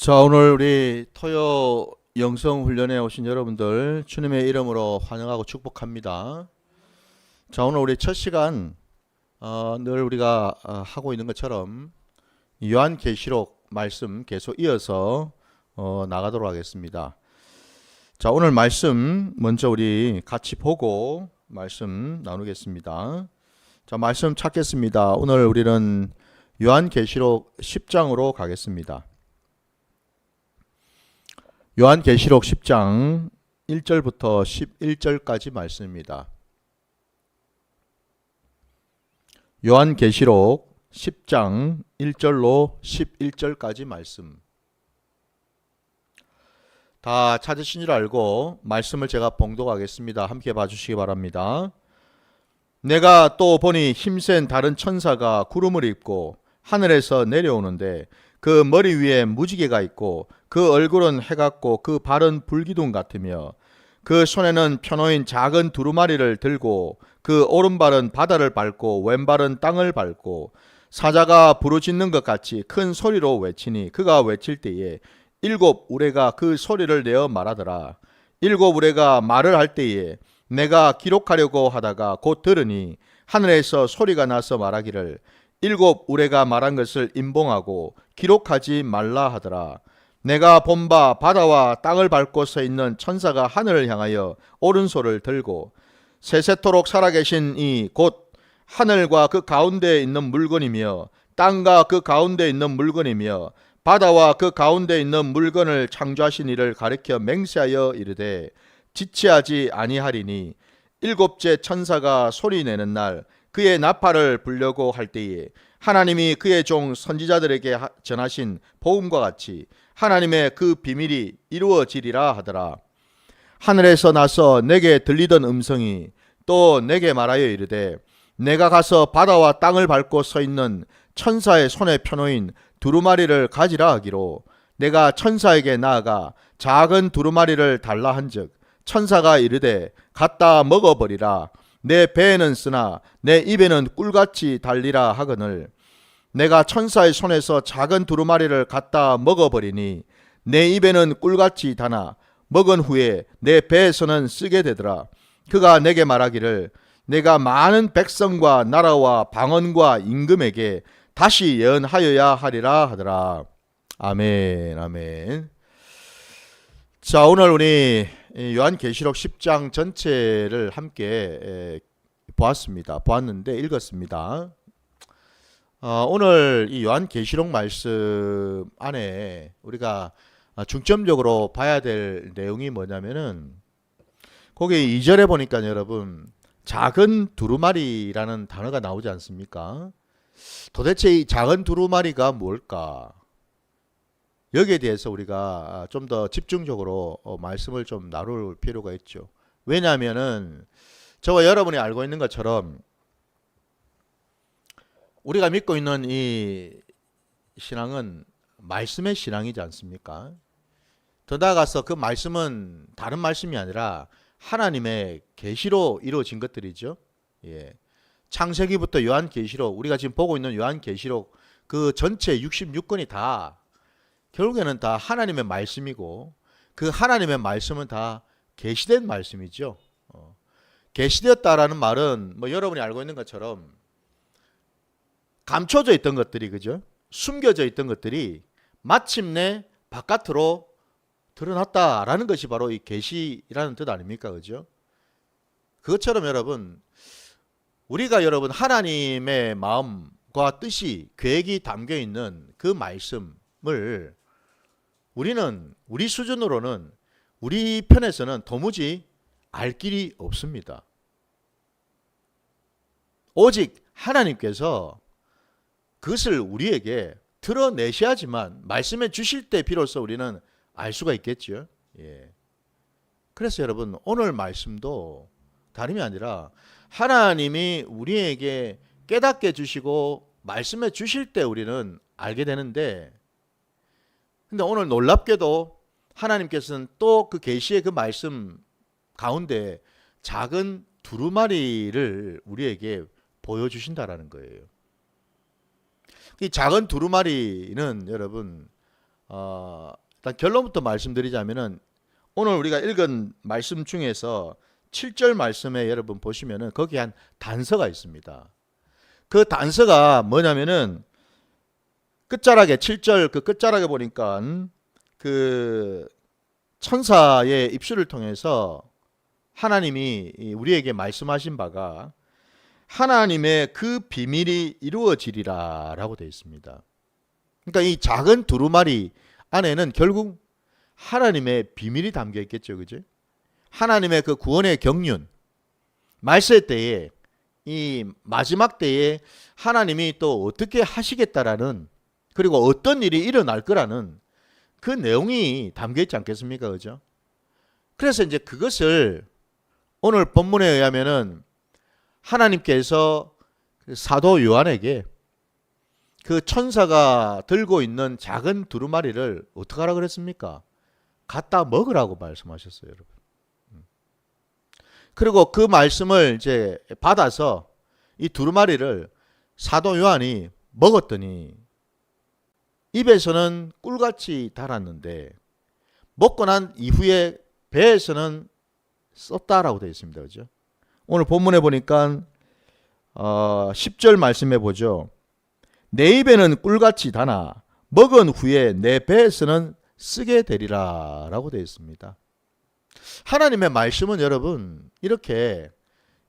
자, 오늘 우리 토요 영성 훈련에 오신 여러분들 주님의 이름으로 환영하고 축복합니다. 자, 오늘 우리 첫 시간 늘 우리가 하고 있는 것처럼 요한계시록 말씀 계속 이어서 나가도록 하겠습니다. 자, 오늘 말씀 먼저 우리 같이 보고 말씀 나누겠습니다. 자, 말씀 찾겠습니다. 오늘 우리는 요한계시록 10장으로 가겠습니다. 요한계시록 10장 1절부터 11절까지 말씀입니다. 요한계시록 10장 1절로 11절까지 말씀. 다 찾으신 줄 알고 말씀을 제가 봉독하겠습니다. 함께 봐주시기 바랍니다. 내가 또 보니 힘센 다른 천사가 구름을 입고 하늘에서 내려오는데 그 머리 위에 무지개가 있고 그 얼굴은 해 같고 그 발은 불기둥 같으며 그 손에는 펴놓인 작은 두루마리를 들고 그 오른발은 바다를 밟고 왼발은 땅을 밟고 사자가 부르짖는 것 같이 큰 소리로 외치니 그가 외칠 때에 일곱 우레가 그 소리를 내어 말하더라. 일곱 우레가 말을 할 때에 내가 기록하려고 하다가 곧 들으니 하늘에서 소리가 나서 말하기를 일곱 우레가 말한 것을 임봉하고 기록하지 말라 하더라. 내가 본 바 바다와 땅을 밟고 서 있는 천사가 하늘을 향하여 오른손을 들고 세세토록 살아계신 이 곧 하늘과 그 가운데에 있는 물건이며 땅과 그 가운데에 있는 물건이며 바다와 그 가운데에 있는 물건을 창조하신 이를 가리켜 맹세하여 이르되 지체하지 아니하리니 일곱째 천사가 소리내는 날 그의 나팔을 불려고 할 때에 하나님이 그의 종 선지자들에게 전하신 복음과 같이 하나님의 그 비밀이 이루어지리라 하더라. 하늘에서 나서 내게 들리던 음성이 또 내게 말하여 이르되 내가 가서 바다와 땅을 밟고 서 있는 천사의 손에 펴놓인 두루마리를 가지라 하기로 내가 천사에게 나아가 작은 두루마리를 달라 한즉 천사가 이르되 갖다 먹어버리라. 내 배에는 쓰나 내 입에는 꿀같이 달리라 하거늘 내가 천사의 손에서 작은 두루마리를 갖다 먹어버리니 내 입에는 꿀같이 다나 먹은 후에 내 배에서는 쓰게 되더라. 그가 내게 말하기를 내가 많은 백성과 나라와 방언과 임금에게 다시 예언하여야 하리라 하더라. 아멘, 아멘. 자, 오늘 우리 요한계시록 10장 전체를 함께 보았는데 읽었습니다. 오늘 이 요한계시록 말씀 안에 우리가 중점적으로 봐야 될 내용이 뭐냐면은 거기 2절에 보니까 여러분 작은 두루마리라는 단어가 나오지 않습니까? 도대체 이 작은 두루마리가 뭘까? 여기에 대해서 우리가 좀 더 집중적으로 말씀을 좀 나눌 필요가 있죠. 왜냐하면은 저와 여러분이 알고 있는 것처럼 우리가 믿고 있는 이 신앙은 말씀의 신앙이지 않습니까? 더 나아가서 그 말씀은 다른 말씀이 아니라 하나님의 계시로 이루어진 것들이죠. 예. 창세기부터 요한계시록, 우리가 지금 보고 있는 요한계시록 그 전체 66권이 다 결국에는 다 하나님의 말씀이고 그 하나님의 말씀은 다 계시된 말씀이죠. 계시되었다라는 말은 뭐 여러분이 알고 있는 것처럼 감춰져 있던 것들이, 그죠? 숨겨져 있던 것들이 마침내 바깥으로 드러났다라는 것이 바로 이 계시라는 뜻 아닙니까? 그죠? 그것처럼 여러분, 우리가 여러분 하나님의 마음과 뜻이, 계획이 담겨 있는 그 말씀을 우리는 우리 수준으로는 우리 편에서는 도무지 알 길이 없습니다. 오직 하나님께서 그것을 우리에게 드러내셔야지만 말씀해 주실 때 비로소 우리는 알 수가 있겠죠. 예. 그래서 여러분 오늘 말씀도 다름이 아니라 하나님이 우리에게 깨닫게 주시고 말씀해 주실 때 우리는 알게 되는데, 근데 오늘 놀랍게도 하나님께서는 또 그 계시의 그 말씀 가운데 작은 두루마리를 우리에게 보여주신다라는 거예요. 이 작은 두루마리는 여러분 일단 결론부터 말씀드리자면은 오늘 우리가 읽은 말씀 중에서 7절 말씀에 여러분 보시면은 거기에 한 단서가 있습니다. 그 단서가 뭐냐면은 끝자락에 7절 그 끝자락에 보니까 그 천사의 입술을 통해서 하나님이 우리에게 말씀하신 바가 하나님의 그 비밀이 이루어지리라 라고 되어 있습니다. 그러니까 이 작은 두루마리 안에는 결국 하나님의 비밀이 담겨 있겠죠. 그죠? 하나님의 그 구원의 경륜, 말세 때에 이 마지막 때에 하나님이 또 어떻게 하시겠다라는, 그리고 어떤 일이 일어날 거라는 그 내용이 담겨 있지 않겠습니까? 그죠? 그래서 이제 그것을 오늘 본문에 의하면은 하나님께서 사도 요한에게 그 천사가 들고 있는 작은 두루마리를 어떻게 하라 그랬습니까? 갖다 먹으라고 말씀하셨어요, 여러분. 그리고 그 말씀을 이제 받아서 이 두루마리를 사도 요한이 먹었더니 입에서는 꿀같이 달았는데 먹고 난 이후에 배에서는 썼다라고 되어 있습니다. 그죠? 오늘 본문에 보니까 10절 말씀해 보죠. 내 입에는 꿀같이 다나 먹은 후에 내 배에서는 쓰게 되리라 라고 되어 있습니다. 하나님의 말씀은 여러분 이렇게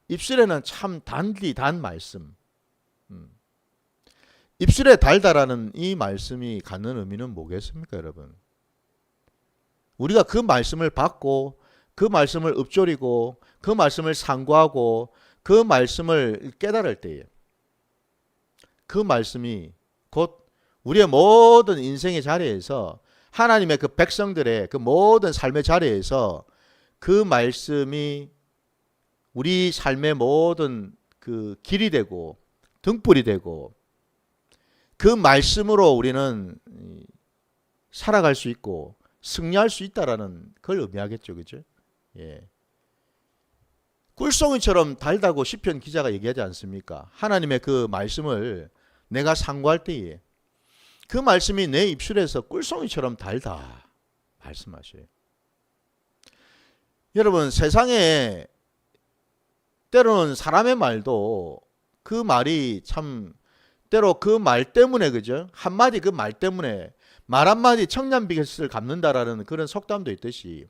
입술에는 참 단디 단 말씀, 입술에 달다라는 이 말씀이 갖는 의미는 뭐겠습니까, 여러분? 우리가 그 말씀을 받고 그 말씀을 읊조리고 그 말씀을 상고하고 그 말씀을 깨달을 때에 그 말씀이 곧 우리의 모든 인생의 자리에서 하나님의 그 백성들의 그 모든 삶의 자리에서 그 말씀이 우리 삶의 모든 그 길이 되고 등불이 되고 그 말씀으로 우리는 살아갈 수 있고 승리할 수 있다라는 걸 의미하겠죠. 그죠? 예. 꿀송이처럼 달다고 시편 기자가 얘기하지 않습니까? 하나님의 그 말씀을 내가 상고할 때에 그 말씀이 내 입술에서 꿀송이처럼 달다 말씀하셔요. 여러분 세상에 때로는 사람의 말도 그 말이 참 때로 그 말 때문에 그죠? 한마디 그 말 때문에 말 한마디 청량빛을 갚는다라는 그런 속담도 있듯이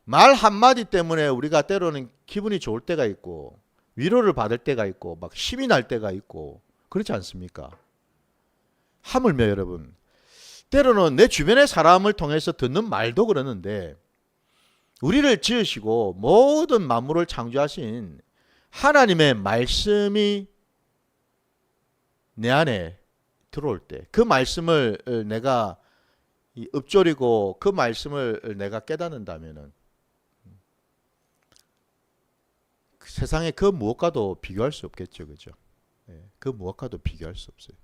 말 한마디 때문에 우리가 때로는 기분이 좋을 때가 있고 위로를 받을 때가 있고 막 힘이 날 때가 있고 그렇지 않습니까? 하물며 여러분 때로는 내 주변의 사람을 통해서 듣는 말도 그러는데 우리를 지으시고 모든 만물을 창조하신 하나님의 말씀이 내 안에 들어올 때 그 말씀을 내가 읊조리고 그 말씀을 내가 깨닫는다면은 세상에 그 무엇과도 비교할 수 없겠죠. 그죠? 그 무엇과도 비교할 수 없어요.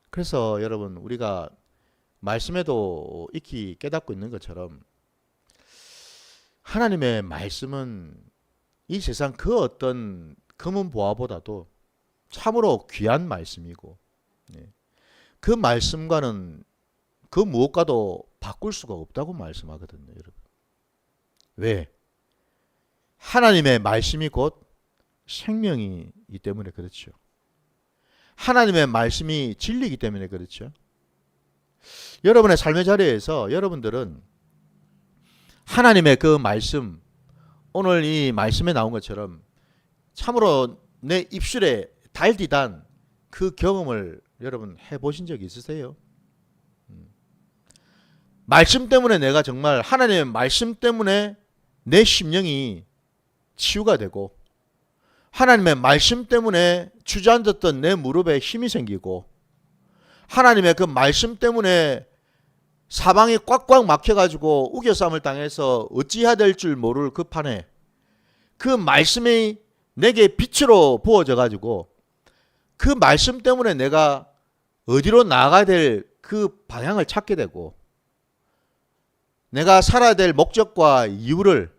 그래서 여러분 우리가 말씀에도 익히 깨닫고 있는 것처럼 하나님의 말씀은 이 세상 그 어떤 금은 보화보다도 참으로 귀한 말씀이고 그 말씀과는 그 무엇과도 바꿀 수가 없다고 말씀하거든요. 여러분. 왜? 하나님의 말씀이 곧 생명이기 때문에 그렇죠. 하나님의 말씀이 진리이기 때문에 그렇죠. 여러분의 삶의 자리에서 여러분들은 하나님의 그 말씀, 오늘 이 말씀에 나온 것처럼 참으로 내 입술에 달디단 그 경험을 여러분 해보신 적이 있으세요? 말씀 때문에 내가 정말 하나님의 말씀 때문에 내 심령이 치유가 되고 하나님의 말씀 때문에 주저앉았던 내 무릎에 힘이 생기고 하나님의 그 말씀 때문에 사방이 꽉꽉 막혀가지고 우겨쌈을 당해서 어찌해야 될 줄 모를 그 판에 그 말씀이 내게 빛으로 부어져 가지고 그 말씀 때문에 내가 어디로 나아가야 될 그 방향을 찾게 되고 내가 살아야 될 목적과 이유를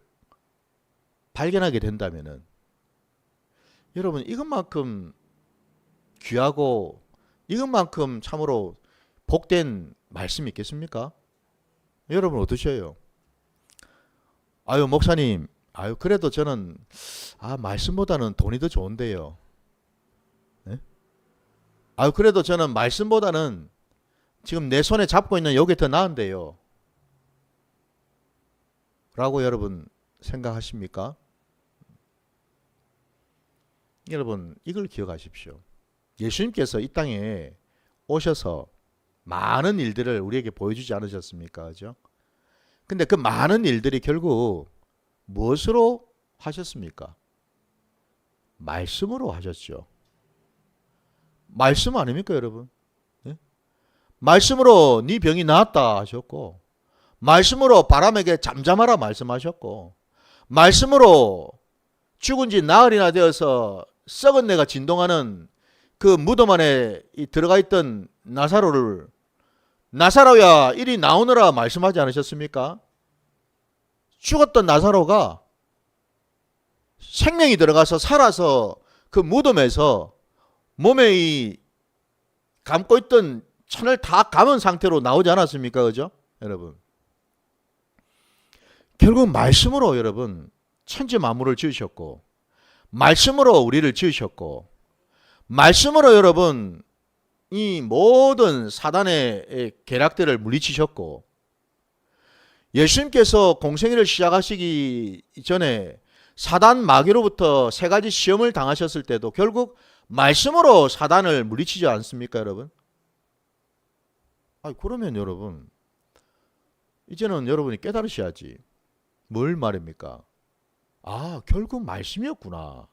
발견하게 된다면은 여러분 이것만큼 귀하고 이것만큼 참으로 복된 말씀이 있겠습니까? 여러분 어떠셔요? 아유 목사님, 아유 그래도 저는 말씀보다는 돈이 더 좋은데요. 네? 아유 그래도 저는 말씀보다는 지금 내 손에 잡고 있는 요게 더 나은데요. 라고 여러분 생각하십니까? 여러분 이걸 기억하십시오. 예수님께서 이 땅에 오셔서 많은 일들을 우리에게 보여주지 않으셨습니까? 그죠? 근데 그 많은 일들이 결국 무엇으로 하셨습니까? 말씀으로 하셨죠. 말씀 아닙니까 여러분? 네? 말씀으로 네 병이 나았다 하셨고, 말씀으로 바람에게 잠잠하라 말씀하셨고, 말씀으로 죽은 지 나흘이나 되어서 썩은 내가 진동하는 그 무덤 안에 들어가 있던 나사로야 이리 나오너라 말씀하지 않으셨습니까? 죽었던 나사로가 생명이 들어가서 살아서 그 무덤에서 몸에 이 감고 있던 천을 다 감은 상태로 나오지 않았습니까? 그죠? 여러분. 결국 말씀으로 여러분 천지 만물을 지으셨고, 말씀으로 우리를 지으셨고, 말씀으로 여러분 이 모든 사단의 계략들을 물리치셨고, 예수님께서 공생애를 시작하시기 전에 사단 마귀로부터 세 가지 시험을 당하셨을 때도 결국 말씀으로 사단을 물리치지 않습니까 여러분? 그러면 여러분 이제는 여러분이 깨달으셔야지. 뭘 말입니까? 결국 말씀이었구나.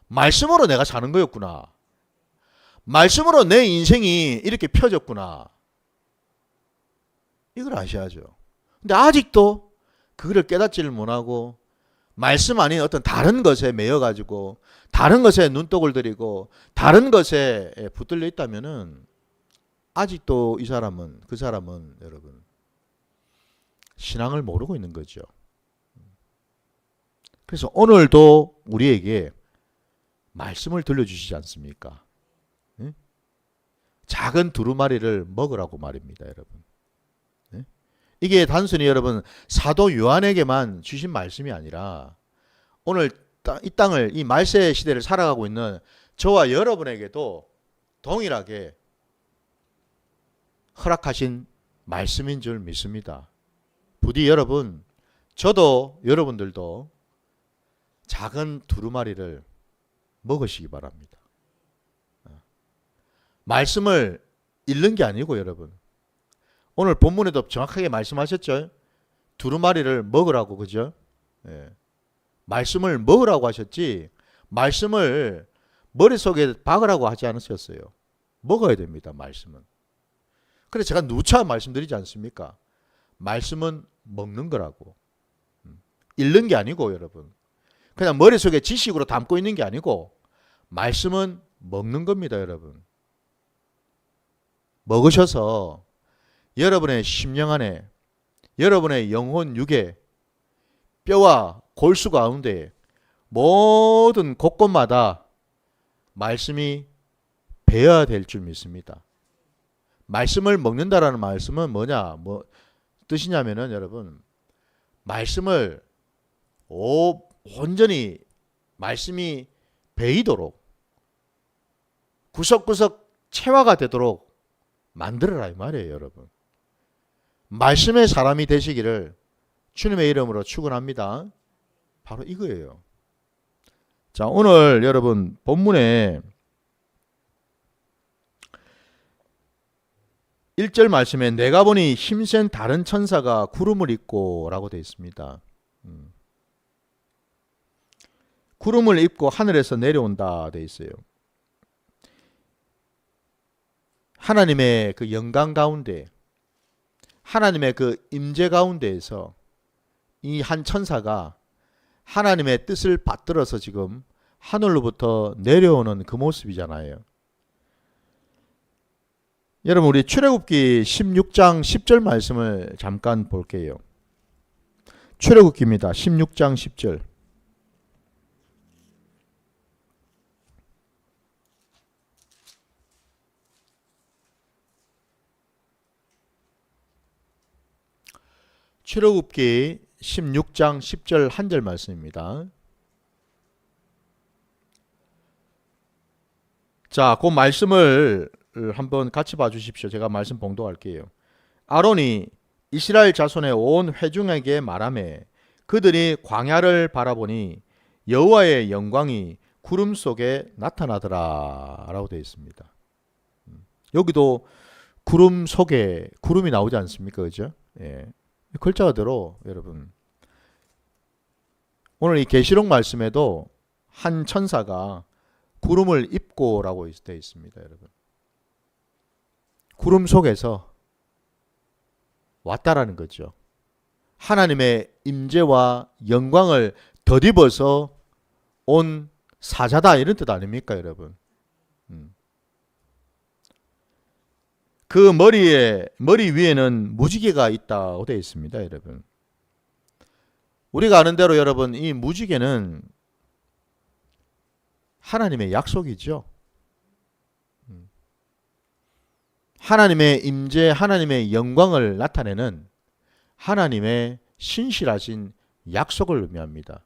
말씀으로 내가 사는 거였구나. 말씀으로 내 인생이 이렇게 펴졌구나. 이걸 아셔야죠. 근데 아직도 그거를 깨닫지를 못하고 말씀 아닌 어떤 다른 것에 매여가지고 다른 것에 눈독을 들이고 다른 것에 붙들려 있다면은 아직도 그 사람은 여러분 신앙을 모르고 있는 거죠. 그래서 오늘도 우리에게 말씀을 들려주시지 않습니까? 네? 작은 두루마리를 먹으라고 말입니다, 여러분. 네? 이게 단순히 여러분 사도 요한에게만 주신 말씀이 아니라 오늘 이 땅을 이 말세 시대를 살아가고 있는 저와 여러분에게도 동일하게 허락하신 말씀인 줄 믿습니다. 부디 여러분, 저도 여러분들도 작은 두루마리를 먹으시기 바랍니다. 말씀을 읽는 게 아니고 여러분, 오늘 본문에도 정확하게 말씀하셨죠. 두루마리를 먹으라고, 그죠? 예. 말씀을 먹으라고 하셨지 말씀을 머릿속에 박으라고 하지 않으셨어요. 먹어야 됩니다, 말씀은. 그래서 제가 누차 말씀드리지 않습니까? 말씀은 먹는 거라고. 읽는 게 아니고 여러분, 그냥 머릿속에 지식으로 담고 있는 게 아니고 말씀은 먹는 겁니다, 여러분. 먹으셔서 여러분의 심령 안에, 여러분의 영혼 육에, 뼈와 골수 가운데 모든 곳곳마다 말씀이 배어야 될 줄 믿습니다. 말씀을 먹는다라는 말씀은 뭐냐? 뜻이냐면은 여러분, 말씀을 온전히 말씀이 배이도록 구석구석 체화가 되도록 만들어라 이 말이에요, 여러분. 말씀의 사람이 되시기를 주님의 이름으로 축원합니다. 바로 이거예요. 자, 오늘 여러분 본문에 1절 말씀에 내가 보니 힘센 다른 천사가 구름을 입고 라고 되어 있습니다. 구름을 입고 하늘에서 내려온다 되어 있어요. 하나님의 그 영광 가운데, 하나님의 그 임재 가운데에서 이 한 천사가 하나님의 뜻을 받들어서 지금 하늘로부터 내려오는 그 모습이잖아요. 여러분, 우리 출애굽기 16장 10절 말씀을 잠깐 볼게요. 출애굽기입니다. 16장 10절. 출애굽기 16장 10절 한 절 말씀입니다. 자, 그 말씀을 한번 같이 봐주십시오. 제가 말씀 봉독할게요. 아론이 이스라엘 자손의 온 회중에게 말하매 그들이 광야를 바라보니 여호와의 영광이 구름 속에 나타나더라 라고 되어 있습니다. 여기도 구름 속에 구름이 나오지 않습니까? 그죠? 예. 글자대로 여러분 오늘 이 계시록 말씀에도 한 천사가 구름을 입고 라고 되어 있습니다. 여러분 구름 속에서 왔다라는 거죠. 하나님의 임재와 영광을 덧입어서 온 사자다 이런 뜻 아닙니까 여러분? 그 머리 위에는 무지개가 있다고 되어 있습니다. 여러분 우리가 아는 대로 여러분 이 무지개는 하나님의 약속이죠. 하나님의 임재, 하나님의 영광을 나타내는 하나님의 신실하신 약속을 의미합니다.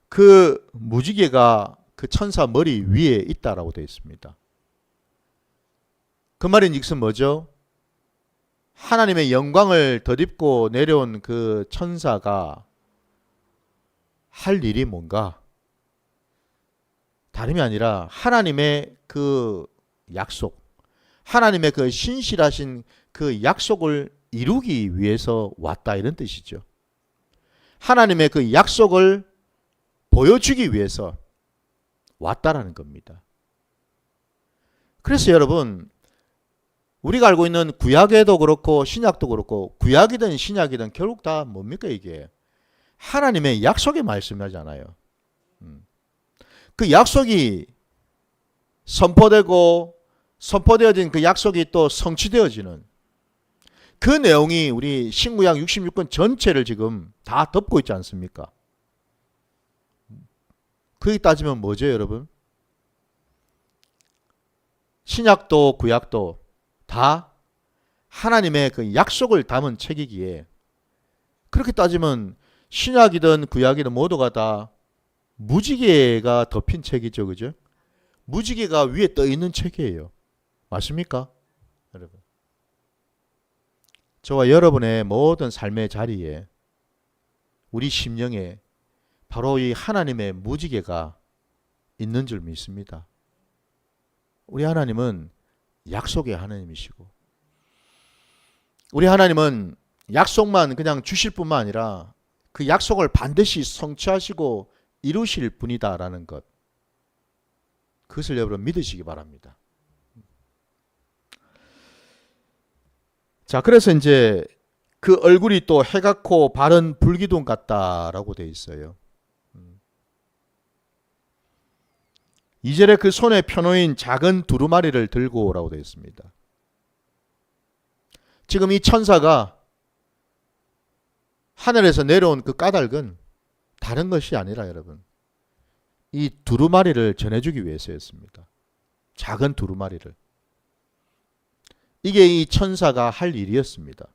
그 무지개가 그 천사 머리 위에 있다라고 되어 있습니다. 그 말인즉슨 뭐죠? 하나님의 영광을 덧입고 내려온 그 천사가 할 일이 뭔가? 다름이 아니라 하나님의 그 약속, 하나님의 그 신실하신 그 약속을 이루기 위해서 왔다 이런 뜻이죠. 하나님의 그 약속을 보여주기 위해서 왔다라는 겁니다. 그래서 여러분 우리가 알고 있는 구약에도 그렇고 신약도 그렇고 구약이든 신약이든 결국 다 뭡니까 이게? 하나님의 약속의 말씀이잖아요. 그 약속이 선포되어진 그 약속이 또 성취되어지는 그 내용이 우리 신구약 66권 전체를 지금 다 덮고 있지 않습니까? 그렇게 따지면 뭐죠 여러분? 신약도 구약도 다 하나님의 그 약속을 담은 책이기에 그렇게 따지면 신약이든 구약이든 모두가 다 무지개가 덮인 책이죠. 그죠? 무지개가 위에 떠 있는 책이에요. 맞습니까? 여러분. 저와 여러분의 모든 삶의 자리에 우리 심령에 바로 이 하나님의 무지개가 있는 줄 믿습니다. 우리 하나님은 약속의 하나님이시고 우리 하나님은 약속만 그냥 주실 뿐만 아니라 그 약속을 반드시 성취하시고 이루실 분이다라는 것, 그것을 여러분 믿으시기 바랍니다. 자, 그래서 이제 그 얼굴이 또 해같고 발은 불기둥 같다라고 되어 있어요. 2절에 그 손에 펴놓인 작은 두루마리를 들고라고 되어 있습니다. 지금 이 천사가 하늘에서 내려온 그 까닭은 다른 것이 아니라 여러분 이 두루마리를 전해주기 위해서였습니다. 작은 두루마리를. 이게 이 천사가 할 일이었습니다.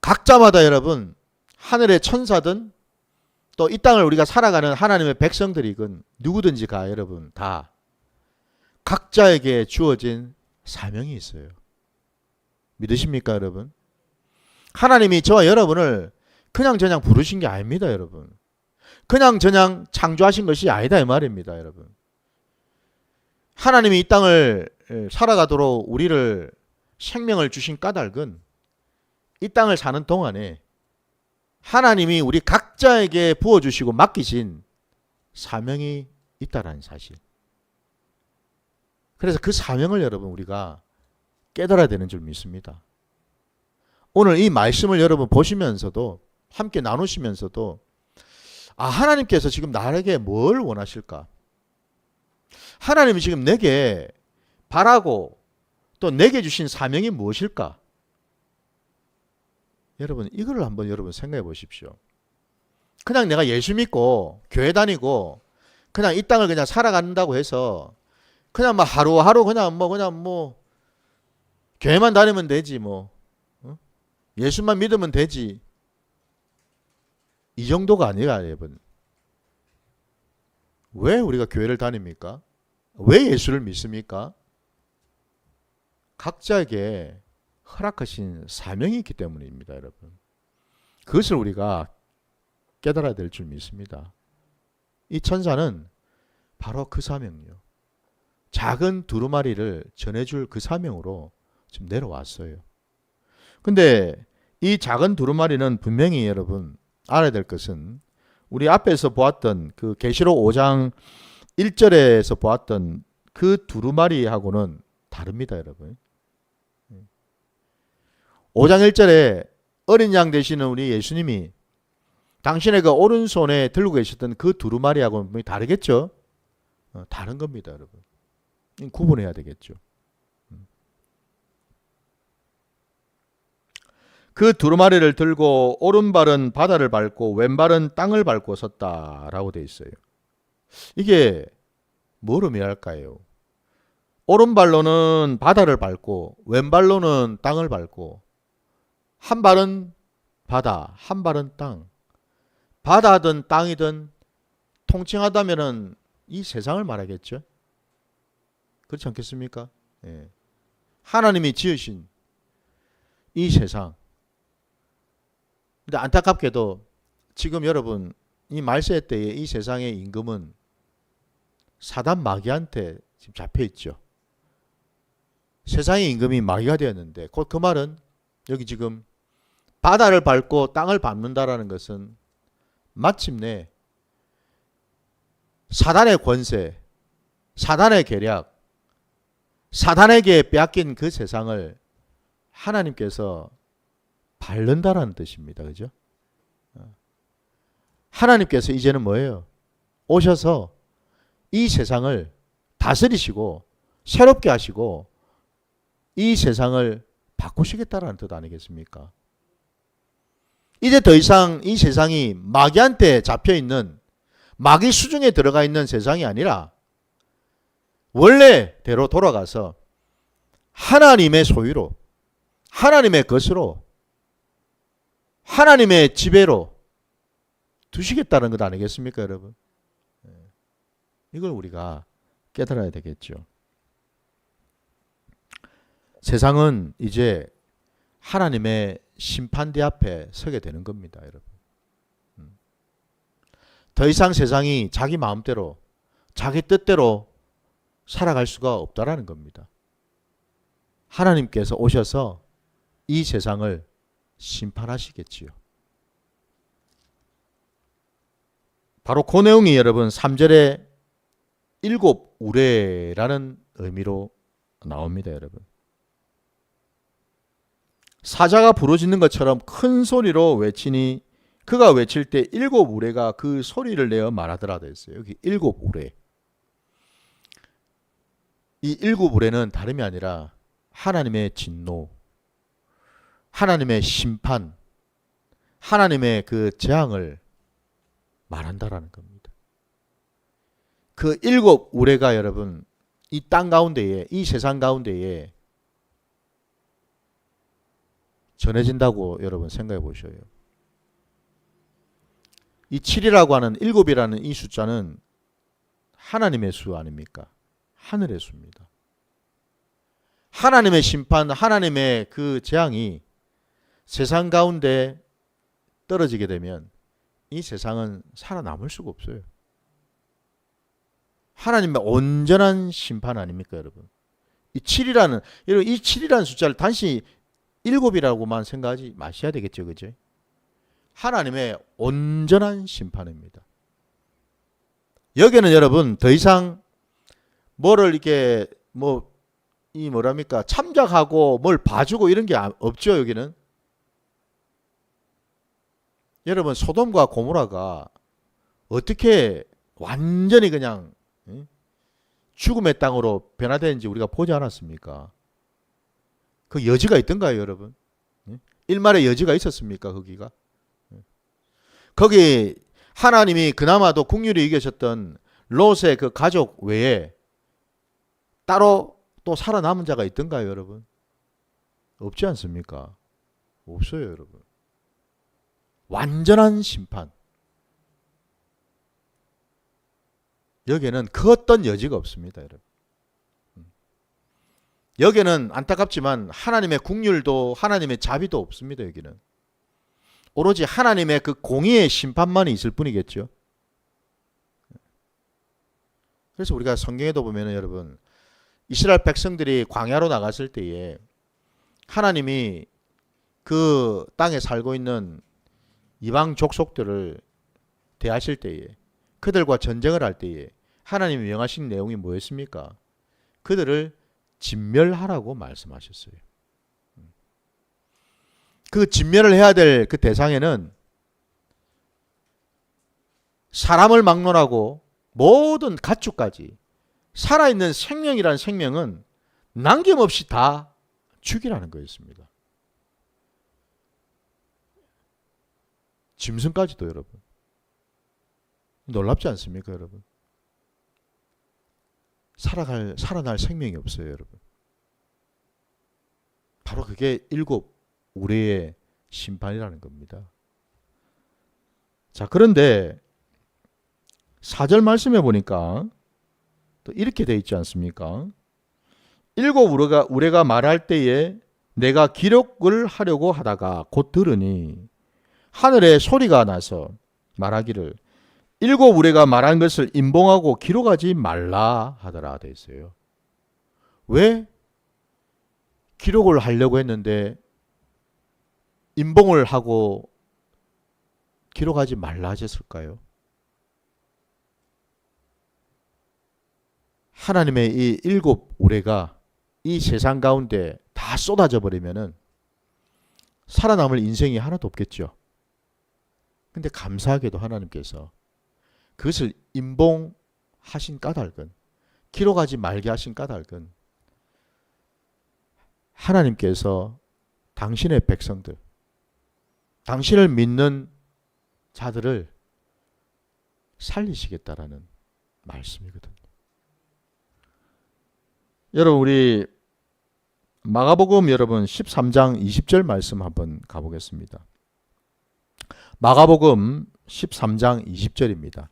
각자마다 여러분 하늘의 천사든 또 이 땅을 우리가 살아가는 하나님의 백성들이건 누구든지가 여러분 다 각자에게 주어진 사명이 있어요. 믿으십니까 여러분? 하나님이 저와 여러분을 그냥저냥 부르신 게 아닙니다 여러분. 그냥저냥 창조하신 것이 아니다 이 말입니다 여러분. 하나님이 이 땅을 살아가도록 우리를 생명을 주신 까닭은 이 땅을 사는 동안에 하나님이 우리 각자에게 부어주시고 맡기신 사명이 있다라는 사실. 그래서 그 사명을 여러분 우리가 깨달아야 되는 줄 믿습니다. 오늘 이 말씀을 여러분 보시면서도 함께 나누시면서도 하나님께서 지금 나에게 뭘 원하실까? 하나님이 지금 내게 바라고 또 내게 주신 사명이 무엇일까? 여러분 이걸 한번 여러분 생각해 보십시오. 그냥 내가 예수 믿고 교회 다니고 그냥 이 땅을 그냥 살아간다고 해서 그냥 뭐 하루하루 그냥 뭐 교회만 다니면 되지 뭐 예수만 믿으면 되지. 이 정도가 아니라 여러분. 왜 우리가 교회를 다닙니까? 왜 예수를 믿습니까? 각자에게 허락하신 사명이 있기 때문입니다, 여러분. 그것을 우리가 깨달아야 될 줄 믿습니다. 이 천사는 바로 그 사명이요. 작은 두루마리를 전해줄 그 사명으로 지금 내려왔어요. 근데 이 작은 두루마리는 분명히 여러분 알아야 될 것은 우리 앞에서 보았던 그 계시록 5장 1절에서 보았던 그 두루마리하고는 다릅니다, 여러분. 5장 1절에 어린 양 되시는 우리 예수님이 당신의 그 오른손에 들고 계셨던 그 두루마리하고는 다르겠죠? 다른 겁니다, 여러분. 구분해야 되겠죠. 그 두루마리를 들고 오른발은 바다를 밟고 왼발은 땅을 밟고 섰다라고 되어 있어요. 이게 뭘 의미할까요? 오른발로는 바다를 밟고 왼발로는 땅을 밟고 한 발은 바다, 한 발은 땅. 바다든 땅이든 통칭하다면은 이 세상을 말하겠죠. 그렇지 않겠습니까? 예. 하나님이 지으신 이 세상. 근데 안타깝게도 지금 여러분 이 말세 때에 이 세상의 임금은 사단 마귀한테 지금 잡혀 있죠. 세상의 임금이 마귀가 되었는데 곧 그 말은 여기 지금 바다를 밟고 땅을 밟는다라는 것은 마침내 사단의 권세, 사단의 계략, 사단에게 빼앗긴 그 세상을 하나님께서 밟는다라는 뜻입니다. 그죠? 하나님께서 이제는 뭐예요? 오셔서 이 세상을 다스리시고 새롭게 하시고 이 세상을 바꾸시겠다라는 뜻 아니겠습니까? 이제 더 이상 이 세상이 마귀한테 잡혀있는 마귀 수중에 들어가 있는 세상이 아니라 원래대로 돌아가서 하나님의 소유로 하나님의 것으로 하나님의 지배로 두시겠다는 것 아니겠습니까, 여러분? 이걸 우리가 깨달아야 되겠죠. 세상은 이제 하나님의 심판대 앞에 서게 되는 겁니다, 여러분. 더 이상 세상이 자기 마음대로, 자기 뜻대로 살아갈 수가 없다라는 겁니다. 하나님께서 오셔서 이 세상을 심판하시겠지요. 바로 그 내용이 여러분 3절에 일곱 우레라는 의미로 나옵니다, 여러분. 사자가 부르짖는 것처럼 큰 소리로 외치니 그가 외칠 때 일곱 우레가 그 소리를 내어 말하더라 됐어요. 여기 일곱 우레. 이 일곱 우레는 다름이 아니라 하나님의 진노, 하나님의 심판, 하나님의 그 재앙을 말한다라는 겁니다. 그 일곱 우레가 여러분 이 땅 가운데에, 이 세상 가운데에 전해진다고 여러분 생각해 보셔요. 이 7이라고 하는 7이라는 이 숫자는 하나님의 수 아닙니까? 하늘의 수입니다. 하나님의 심판, 하나님의 그 재앙이 세상 가운데 떨어지게 되면 이 세상은 살아남을 수가 없어요. 하나님의 온전한 심판 아닙니까, 여러분? 이 7이라는 숫자를 단지 7이라고만 생각하지 마셔야 되겠죠, 그죠? 하나님의 온전한 심판입니다. 여기는 여러분 더 이상 뭐를 이렇게 참작하고 뭘 봐주고 이런 게 없죠, 여기는. 여러분 소돔과 고모라가 어떻게 완전히 그냥 죽음의 땅으로 변화되는지 우리가 보지 않았습니까? 그 여지가 있던가요, 여러분? 일말의 여지가 있었습니까, 거기가? 거기 하나님이 그나마도 긍휼히 여기셨던 롯의 그 가족 외에 따로 또 살아남은 자가 있던가요, 여러분? 없지 않습니까? 없어요, 여러분. 완전한 심판. 여기에는 그 어떤 여지가 없습니다, 여러분. 여기는 안타깝지만 하나님의 국률도 하나님의 자비도 없습니다. 여기는 오로지 하나님의 그 공의의 심판만이 있을 뿐이겠죠. 그래서 우리가 성경에도 보면은 여러분, 이스라엘 백성들이 광야로 나갔을 때에 하나님이 그 땅에 살고 있는 이방 족속들을 대하실 때에, 그들과 전쟁을 할 때에 하나님이 명하신 내용이 뭐였습니까? 그들을 진멸하라고 말씀하셨어요. 그 진멸을 해야 될 그 대상에는 사람을 막론하고 모든 가축까지 살아있는 생명이란 생명은 남김없이 다 죽이라는 거였습니다. 짐승까지도 여러분. 놀랍지 않습니까, 여러분? 살아날 생명이 없어요, 여러분. 바로 그게 일곱 우레의 심판이라는 겁니다. 자, 그런데 4절 말씀해 보니까 또 이렇게 돼 있지 않습니까? 일곱 우레가 말할 때에 내가 기록을 하려고 하다가 곧 들으니 하늘에 소리가 나서 말하기를 일곱 우레가 말한 것을 임봉하고 기록하지 말라 하더라 돼 있어요. 왜 기록을 하려고 했는데 임봉을 하고 기록하지 말라 하셨을까요? 하나님의 이 일곱 우레가 이 세상 가운데 다 쏟아져 버리면은 살아남을 인생이 하나도 없겠죠. 근데 감사하게도 하나님께서 그것을 임봉하신 까닭은, 기록하지 말게 하신 까닭은 하나님께서 당신의 백성들, 당신을 믿는 자들을 살리시겠다라는 말씀이거든요. 여러분, 우리 마가복음 여러분 13장 20절 말씀 한번 가보겠습니다. 마가복음 13장 20절입니다.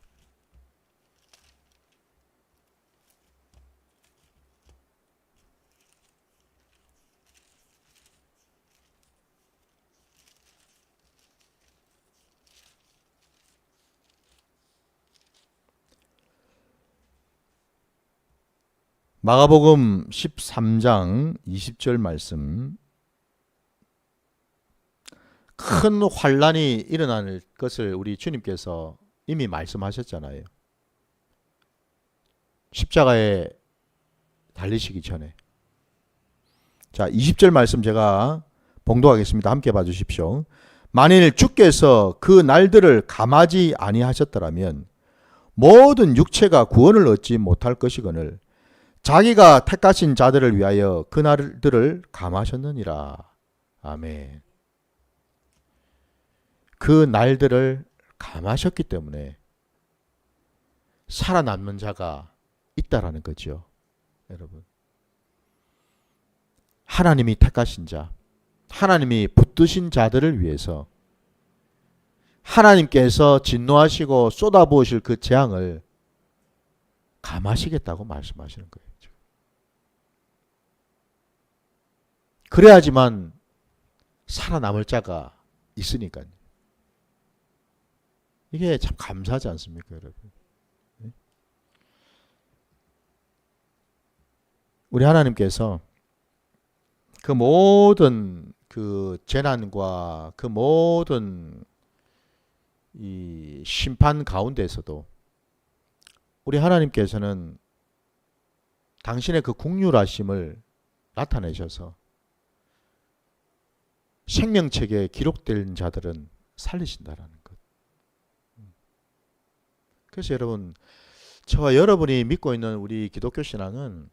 마가복음 13장 20절 말씀. 큰 환란이 일어날 것을 우리 주님께서 이미 말씀하셨잖아요. 십자가에 달리시기 전에. 자, 20절 말씀 제가 봉독하겠습니다. 함께 봐주십시오. 만일 주께서 그 날들을 감하지 아니하셨더라면 모든 육체가 구원을 얻지 못할 것이거늘 자기가 택하신 자들을 위하여 그 날들을 감하셨느니라. 아멘. 그 날들을 감하셨기 때문에 살아남는 자가 있다라는 거죠. 여러분, 하나님이 택하신 자, 하나님이 붙드신 자들을 위해서 하나님께서 진노하시고 쏟아부으실 그 재앙을 감하시겠다고 말씀하시는 거예요. 그래야지만 살아남을 자가 있으니까요. 이게 참 감사하지 않습니까, 여러분? 우리 하나님께서 그 모든 그 재난과 그 모든 이 심판 가운데에서도 우리 하나님께서는 당신의 그 국률하심을 나타내셔서 생명책에 기록된 자들은 살리신다라는 것. 그래서 여러분, 저와 여러분이 믿고 있는 우리 기독교 신앙은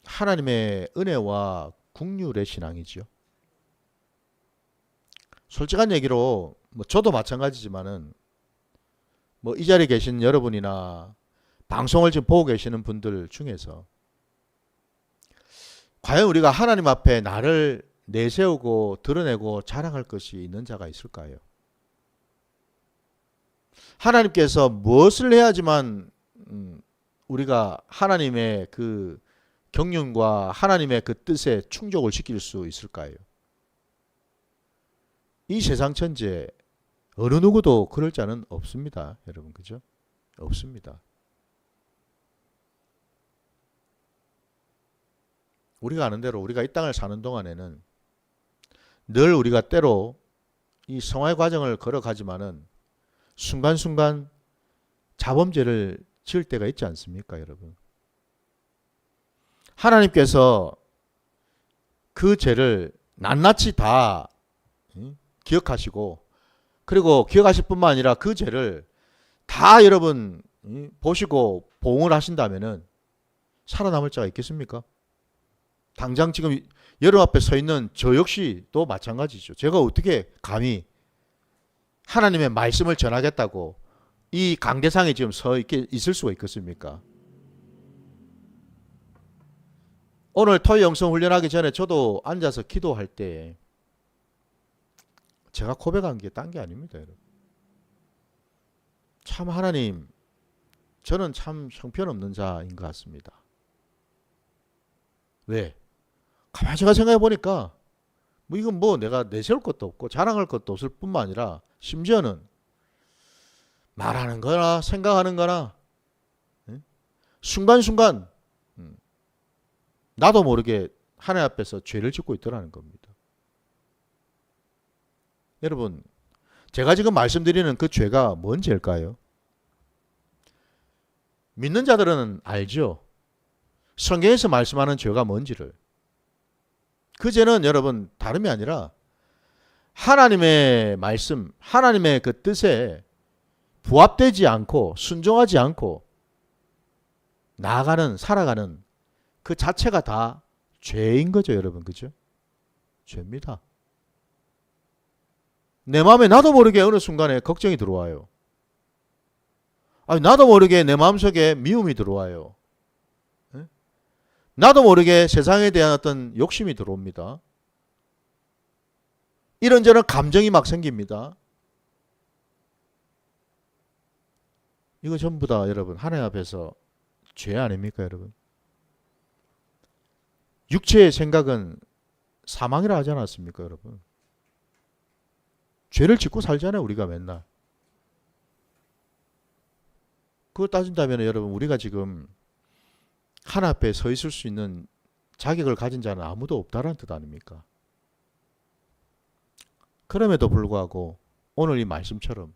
하나님의 은혜와 국률의 신앙이죠. 솔직한 얘기로 저도 마찬가지지만은 이 자리에 계신 여러분이나 방송을 지금 보고 계시는 분들 중에서 과연 우리가 하나님 앞에 나를 내세우고 드러내고 자랑할 것이 있는 자가 있을까요? 하나님께서 무엇을 해야지만 우리가 하나님의 그 경륜과 하나님의 그 뜻에 충족을 시킬 수 있을까요? 이 세상 천지에 어느 누구도 그럴 자는 없습니다. 여러분, 그죠? 없습니다. 우리가 아는 대로 우리가 이 땅을 사는 동안에는 늘 우리가 때로 이 성화의 과정을 걸어가지만은 순간순간 자범죄를 지을 때가 있지 않습니까, 여러분? 하나님께서 그 죄를 낱낱이 다 기억하시고, 그리고 기억하실 뿐만 아니라 그 죄를 다 여러분 보시고 보응을 하신다면은 살아남을 자가 있겠습니까? 당장 지금 여러분 앞에 서 있는 저 역시 또 마찬가지죠. 제가 어떻게 감히 하나님의 말씀을 전하겠다고 이 강대상에 지금 서 있을 수가 있겠습니까? 오늘 토요 영성 훈련하기 전에 저도 앉아서 기도할 때 제가 고백한 게 딴 게 아닙니다, 여러분. 참 하나님, 저는 참 형편없는 자인 것 같습니다. 왜? 가만히 제가 생각해 보니까 이건 내가 내세울 것도 없고 자랑할 것도 없을 뿐만 아니라 심지어는 말하는 거나 생각하는 거나 순간순간 나도 모르게 하나님 앞에서 죄를 짓고 있더라는 겁니다. 여러분, 제가 지금 말씀드리는 그 죄가 뭔 죄일까요? 믿는 자들은 알죠. 성경에서 말씀하는 죄가 뭔지를. 그 죄는 여러분 다름이 아니라 하나님의 말씀, 하나님의 그 뜻에 부합되지 않고 순종하지 않고 나아가는, 살아가는 그 자체가 다 죄인 거죠, 여러분. 그죠? 죄입니다. 내 마음에 나도 모르게 어느 순간에 걱정이 들어와요. 아니, 나도 모르게 내 마음속에 미움이 들어와요. 나도 모르게 세상에 대한 어떤 욕심이 들어옵니다. 이런저런 감정이 막 생깁니다. 이거 전부 다 여러분 하나님 앞에서 죄 아닙니까, 여러분? 육체의 생각은 사망이라 하지 않았습니까, 여러분? 죄를 짓고 살잖아요, 우리가 맨날. 그거 따진다면 여러분, 우리가 지금 하나님 앞에 서 있을 수 있는 자격을 가진 자는 아무도 없다는 뜻 아닙니까? 그럼에도 불구하고 오늘 이 말씀처럼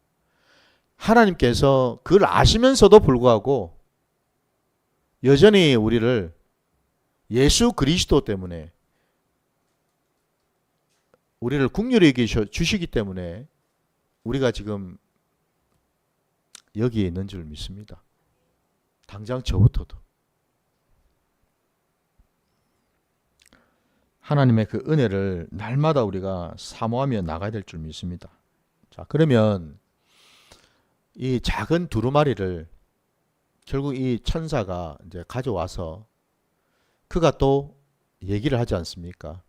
하나님께서 그걸 아시면서도 불구하고 여전히 우리를 예수 그리스도 때문에 우리를 긍휼히 여겨 주시기 때문에 우리가 지금 여기에 있는 줄 믿습니다. 당장 저부터도. 하나님의 그 은혜를 날마다 우리가 사모하며 나가야 될 줄 믿습니다. 자, 그러면 이 작은 두루마리를 결국 이 천사가 이제 가져와서 그가 또 얘기를 하지 않습니까?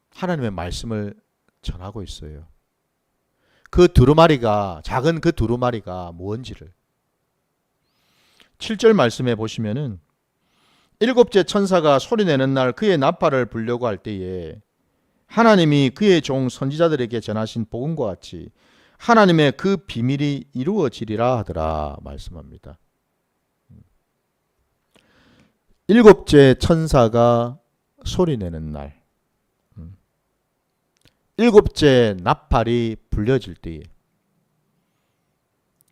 하나님의 말씀을 전하고 있어요. 그 두루마리가, 작은 그 두루마리가 뭔지를 7절 말씀해 보시면은 일곱째 천사가 소리내는 날 그의 나팔을 불려고 할 때에 하나님이 그의 종 선지자들에게 전하신 복음과 같이 하나님의 그 비밀이 이루어지리라 하더라 말씀합니다. 일곱째 천사가 소리내는 날, 일곱째 나팔이 불려질 때에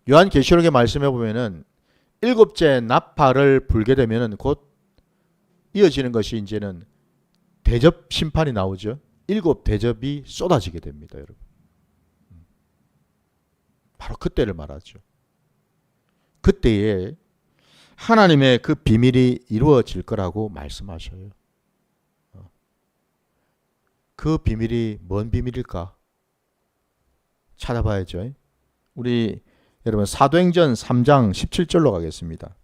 요한계시록에 말씀해 보면은 일곱째 나팔을 불게 되면은 곧 이어지는 것이 이제는 대접 심판이 나오죠. 일곱 대접이 쏟아지게 됩니다, 여러분. 바로 그때를 말하죠. 그때에 하나님의 그 비밀이 이루어질 거라고 말씀하셔요. 그 비밀이 뭔 비밀일까? 찾아봐야죠. 우리 여러분 사도행전 3장 17절로 가겠습니다.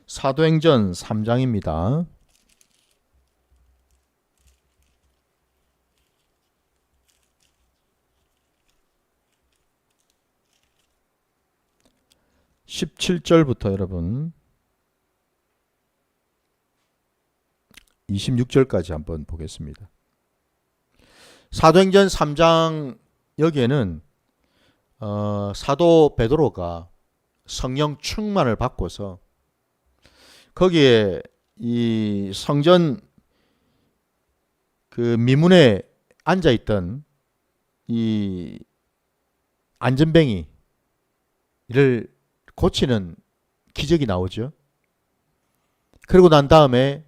사도행전 3장입니다. (17절부터) 여러분 26절까지 한번 보겠습니다. 사도행전 3장 여기에는 사도 베드로가 성령 충만을 받고서 거기에 이 성전 그 미문에 앉아있던 이 안전뱅이를 고치는 기적이 나오죠. 그리고 난 다음에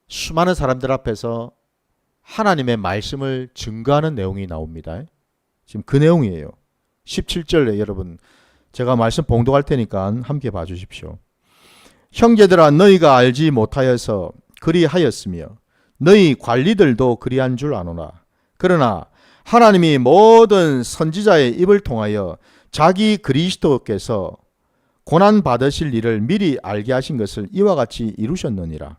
수많은 사람들 앞에서 하나님의 말씀을 증거하는 내용이 나옵니다. 지금 그 내용이에요. 17절에 여러분 제가 말씀 봉독할 테니까 함께 봐주십시오. 형제들아 너희가 알지 못하여서 그리하였으며 너희 관리들도 그리한 줄 아노라. 그러나 하나님이 모든 선지자의 입을 통하여 자기 그리스도께서 고난 받으실 일을 미리 알게 하신 것을 이와 같이 이루셨느니라.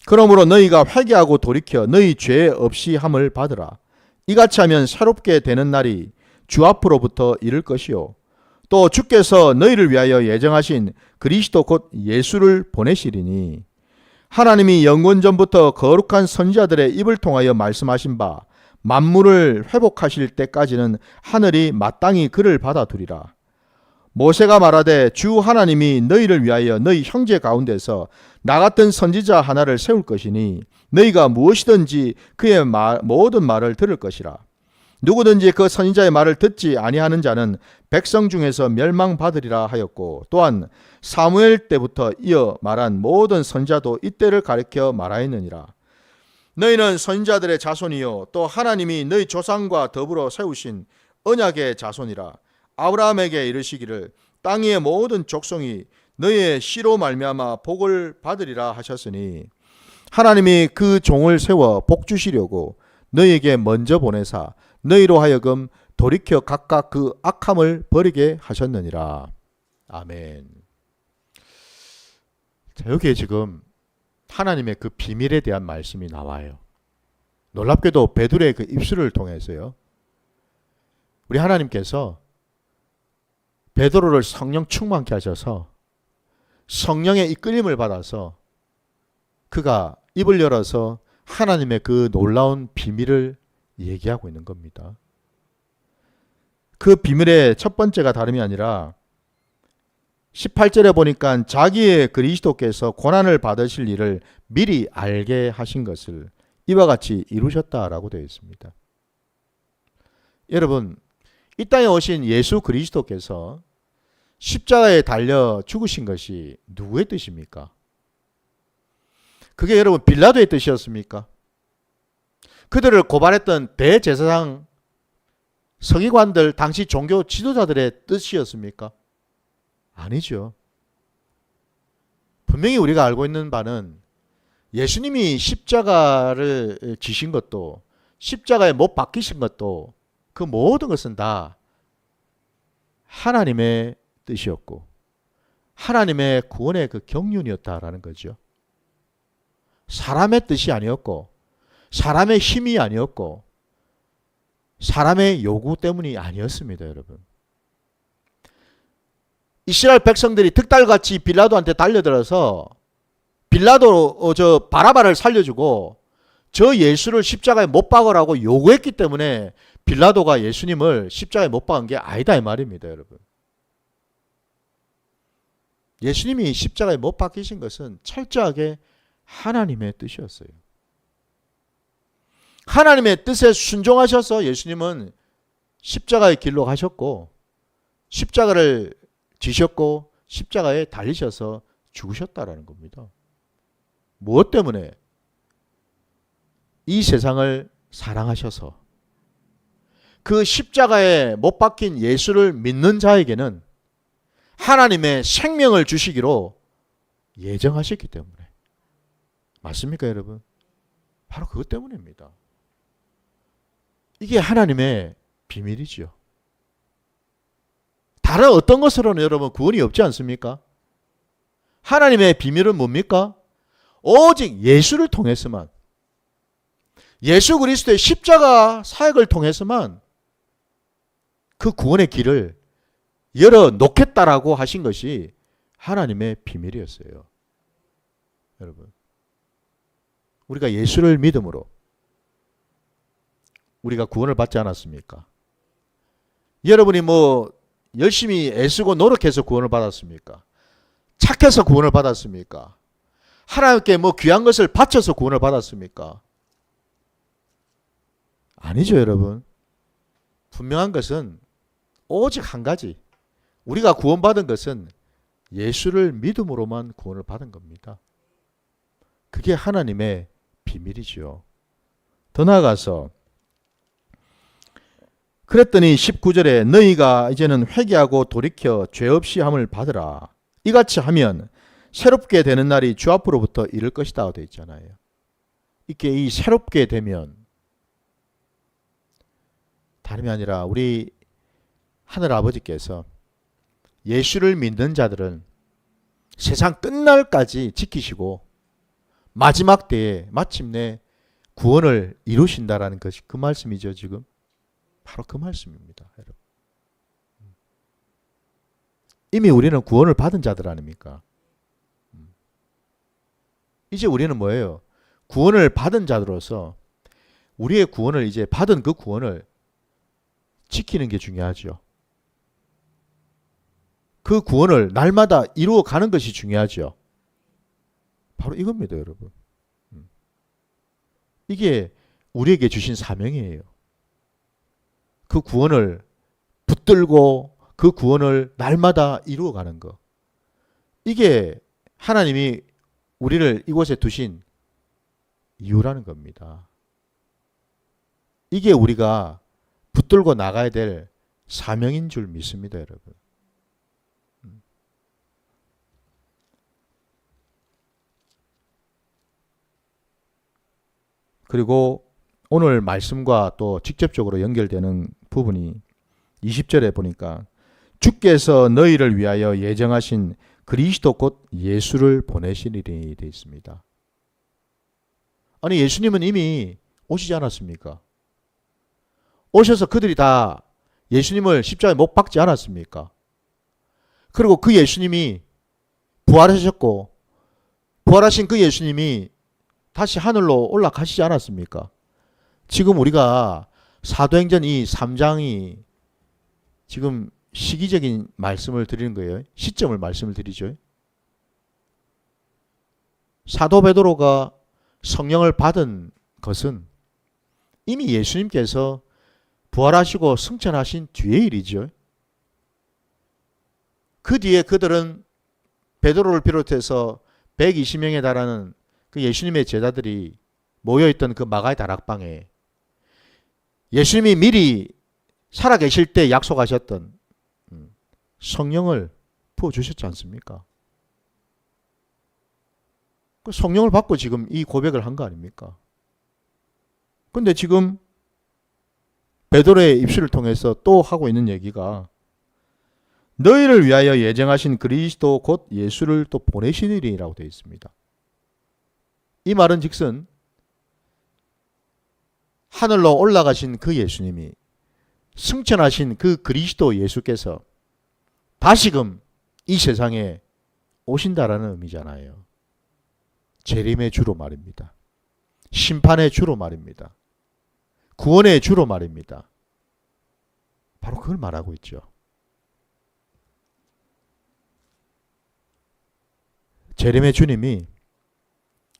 그러므로 너희가 회개하고 돌이켜 너희 죄 없이 함을 받으라. 이같이 하면 새롭게 되는 날이 주 앞으로부터 이를 것이요 또 주께서 너희를 위하여 예정하신 그리스도 곧 예수를 보내시리니 하나님이 영원 전부터 거룩한 선지자들의 입을 통하여 말씀하신 바 만물을 회복하실 때까지는 하늘이 마땅히 그를 받아두리라. 모세가 말하되 주 하나님이 너희를 위하여 너희 형제 가운데서 나 같은 선지자 하나를 세울 것이니 너희가 무엇이든지 그의 모든 말을 들을 것이라. 누구든지 그 선지자의 말을 듣지 아니하는 자는 백성 중에서 멸망받으리라 하였고 또한 사무엘 때부터 이어 말한 모든 선지자도 이때를 가리켜 말하였느니라. 너희는 선지자들의 자손이요 또 하나님이 너희 조상과 더불어 세우신 언약의 자손이라. 아브라함에게 이르시기를 땅 위의 모든 족속이 너희의 씨로 말미암아 복을 받으리라 하셨으니 하나님이 그 종을 세워 복 주시려고 너희에게 먼저 보내사 너희로 하여금 돌이켜 각각 그 악함을 버리게 하셨느니라. 아멘. 자, 여기에 지금 하나님의 그 비밀에 대한 말씀이 나와요. 놀랍게도 베드로의 그 입술을 통해서요. 우리 하나님께서 베드로를 성령 충만케 하셔서 성령의 이끌림을 받아서 그가 입을 열어서 하나님의 그 놀라운 비밀을 얘기하고 있는 겁니다. 그 비밀의 첫 번째가 다름이 아니라 18절에 보니까 자기의 그리스도께서 고난을 받으실 일을 미리 알게 하신 것을 이와 같이 이루셨다라고 되어 있습니다. 여러분, 이 땅에 오신 예수 그리스도께서 십자가에 달려 죽으신 것이 누구의 뜻입니까? 그게 여러분 빌라도의 뜻이었습니까? 그들을 고발했던 대제사장 서기관들 당시 종교 지도자들의 뜻이었습니까? 아니죠. 분명히 우리가 알고 있는 바는 예수님이 십자가를 지신 것도 십자가에 못 박히신 것도 그 모든 것은 다 하나님의 뜻이었고 하나님의 구원의 그 경륜이었다라는 거죠. 사람의 뜻이 아니었고 사람의 힘이 아니었고 사람의 요구 때문이 아니었습니다, 여러분. 이스라엘 백성들이 득달같이 빌라도한테 달려들어서 빌라도 바라바를 살려주고 저 예수를 십자가에 못 박으라고 요구했기 때문에 빌라도가 예수님을 십자가에 못 박은 게 아니다 이 말입니다, 여러분. 예수님이 십자가에 못 박히신 것은 철저하게 하나님의 뜻이었어요. 하나님의 뜻에 순종하셔서 예수님은 십자가의 길로 가셨고 십자가를 지셨고 십자가에 달리셔서 죽으셨다라는 겁니다. 무엇 때문에? 이 세상을 사랑하셔서 그 십자가에 못 박힌 예수를 믿는 자에게는 하나님의 생명을 주시기로 예정하셨기 때문에. 맞습니까, 여러분? 바로 그것 때문입니다. 이게 하나님의 비밀이지요. 다 다른 어떤 것으로는 여러분 구원이 없지 않습니까? 하나님의 비밀은 뭡니까? 오직 예수를 통해서만, 예수 그리스도의 십자가 사역을 통해서만 그 구원의 길을 열어 놓겠다라고 하신 것이 하나님의 비밀이었어요. 여러분, 우리가 예수를 믿음으로 우리가 구원을 받지 않았습니까? 여러분이 뭐 열심히 애쓰고 노력해서 구원을 받았습니까? 착해서 구원을 받았습니까? 하나님께 뭐 귀한 것을 바쳐서 구원을 받았습니까? 아니죠, 여러분. 분명한 것은 오직 한 가지. 우리가 구원받은 것은 예수를 믿음으로만 구원을 받은 겁니다. 그게 하나님의 비밀이지요. 더 나아가서 그랬더니 19절에 너희가 이제는 회개하고 돌이켜 죄 없이 함을 받으라. 이같이 하면 새롭게 되는 날이 주 앞으로부터 이를 것이다 되어 있잖아요. 이게 이 새롭게 되면 다름이 아니라 우리 하늘 아버지께서 예수를 믿는 자들은 세상 끝날까지 지키시고 마지막 때에 마침내 구원을 이루신다라는 것이 그 말씀이죠. 지금 바로 그 말씀입니다. 여러분. 이미 우리는 구원을 받은 자들 아닙니까? 이제 우리는 뭐예요? 구원을 받은 자들로서 우리의 구원을 이제 받은 그 구원을 지키는 게 중요하죠. 그 구원을 날마다 이루어가는 것이 중요하죠. 바로 이겁니다, 여러분. 이게 우리에게 주신 사명이에요. 그 구원을 붙들고 그 구원을 날마다 이루어가는 것. 이게 하나님이 우리를 이곳에 두신 이유라는 겁니다. 이게 우리가 붙들고 나가야 될 사명인 줄 믿습니다, 여러분. 그리고 오늘 말씀과 또 직접적으로 연결되는 부분이 20절에 보니까 주께서 너희를 위하여 예정하신 그리스도 곧 예수를 보내시리니 되어 있습니다. 아니 예수님은 이미 오시지 않았습니까? 오셔서 그들이 다 예수님을 십자가에 못 박지 않았습니까? 그리고 그 예수님이 부활하셨고 부활하신 그 예수님이 다시 하늘로 올라가시지 않았습니까? 지금 우리가 사도행전 이 3장이 지금 시기적인 말씀을 드리는 거예요. 시점을 말씀을 드리죠. 사도 베드로가 성령을 받은 것은 이미 예수님께서 부활하시고 승천하신 뒤의 일이죠. 그 뒤에 그들은 베드로를 비롯해서 120명에 달하는 그 예수님의 제자들이 모여있던 그 마가의 다락방에 예수님이 미리 살아계실 때 약속하셨던 성령을 부어주셨지 않습니까? 그 성령을 받고 지금 이 고백을 한 거 아닙니까? 근데 지금 베드로의 입술을 통해서 또 하고 있는 얘기가 너희를 위하여 예정하신 그리스도 곧 예수를 또 보내시리라고 되어 있습니다. 이 말은 즉슨 하늘로 올라가신 그 예수님이 승천하신 그 그리스도 예수께서 다시금 이 세상에 오신다라는 의미잖아요. 재림의 주로 말입니다. 심판의 주로 말입니다. 구원의 주로 말입니다. 바로 그걸 말하고 있죠. 재림의 주님이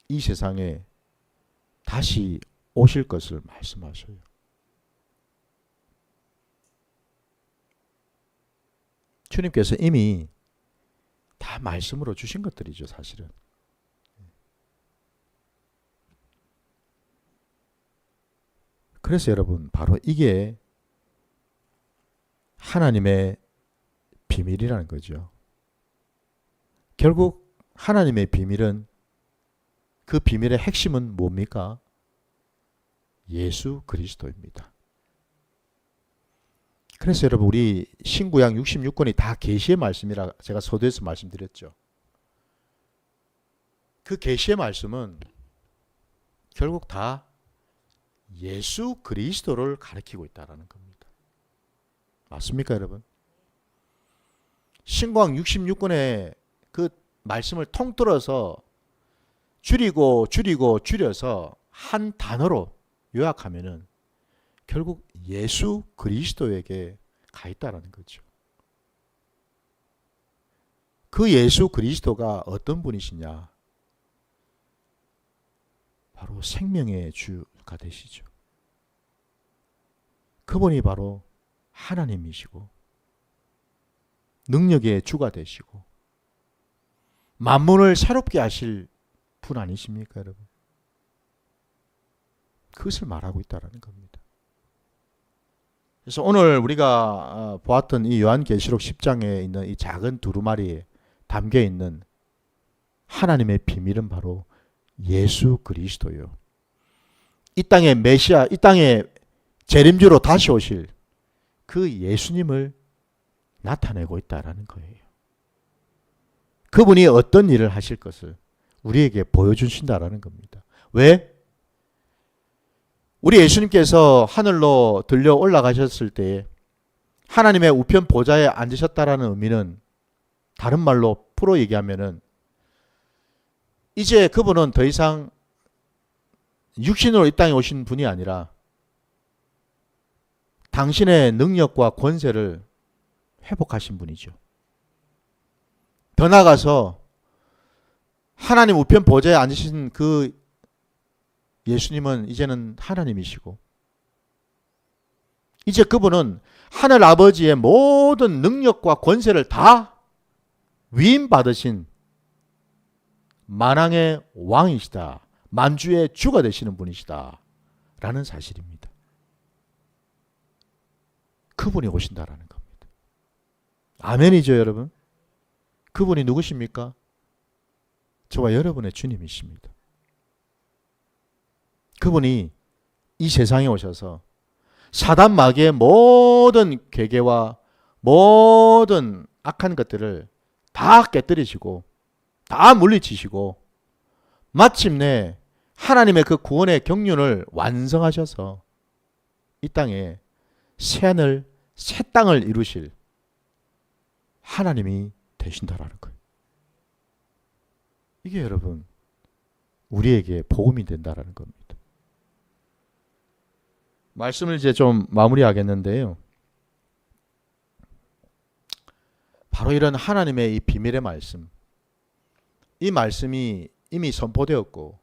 이 세상에 다시 오실 것을 말씀하셔요. 주님께서 이미 다 말씀으로 주신 것들이죠, 사실은. 그래서 여러분, 바로 이게 하나님의 비밀이라는 거죠. 결국 하나님의 비밀은 그 비밀의 핵심은 뭡니까? 예수 그리스도입니다. 그래서 여러분 우리 신구약 66권이 다 계시의 말씀이라 제가 서두에서 말씀드렸죠. 그 계시의 말씀은 결국 다 예수 그리스도를 가리키고 있다는 겁니다. 맞습니까, 여러분? 신구약 66권의 그 말씀을 통틀어서 줄여서 한 단어로 요약하면은 결국 예수 그리스도에게 가 있다라는 거죠. 그 예수 그리스도가 어떤 분이시냐? 바로 생명의 주가 되시죠. 그분이 바로 하나님이시고 능력의 주가 되시고 만물을 새롭게 하실 분 아니십니까, 여러분? 그것을 말하고 있다는 겁니다. 그래서 오늘 우리가 보았던 이 요한계시록 10장에 있는 이 작은 두루마리에 담겨 있는 하나님의 비밀은 바로 예수 그리스도요. 이 땅의 메시아, 이 땅의 재림주로 다시 오실 그 예수님을 나타내고 있다라는 거예요. 그분이 어떤 일을 하실 것을 우리에게 보여주신다라는 겁니다. 왜? 우리 예수님께서 하늘로 들려 올라가셨을 때 하나님의 우편 보좌에 앉으셨다라는 의미는 다른 말로 풀어 얘기하면은 이제 그분은 더 이상 육신으로 이 땅에 오신 분이 아니라 당신의 능력과 권세를 회복하신 분이죠. 더 나아가서 하나님 우편 보좌에 앉으신 그 예수님은 이제는 하나님이시고 이제 그분은 하늘 아버지의 모든 능력과 권세를 다 위임받으신 만왕의 왕이시다. 만주의 주가 되시는 분이시다. 라는 사실입니다. 그분이 오신다라는 겁니다. 아멘이죠, 여러분? 그분이 누구십니까? 저와 여러분의 주님이십니다. 그분이 이 세상에 오셔서 사단 마귀의 모든 괴계와 모든 악한 것들을 다 깨뜨리시고 다 물리치시고 마침내 하나님의 그 구원의 경륜을 완성하셔서 이 땅에 새하늘 새 땅을 이루실 하나님이 되신다라는 거예요. 이게 여러분 우리에게 복음이 된다라는 겁니다. 말씀을 이제 좀 마무리하겠는데요. 바로 이런 하나님의 이 비밀의 말씀, 이 말씀이 이미 선포되었고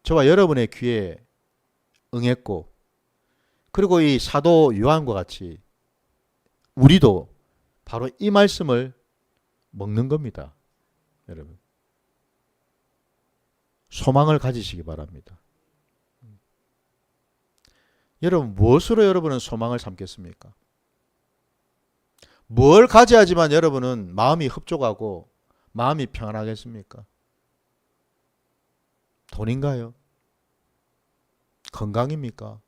저와 여러분의 귀에 응했고 그리고 이 사도 요한과 같이 우리도 바로 이 말씀을 먹는 겁니다. 여러분 소망을 가지시기 바랍니다. 여러분 무엇으로 여러분은 소망을 삼겠습니까? 뭘 가져야지만 여러분은 마음이 흡족하고 마음이 평안하겠습니까? 돈인가요? 건강입니까?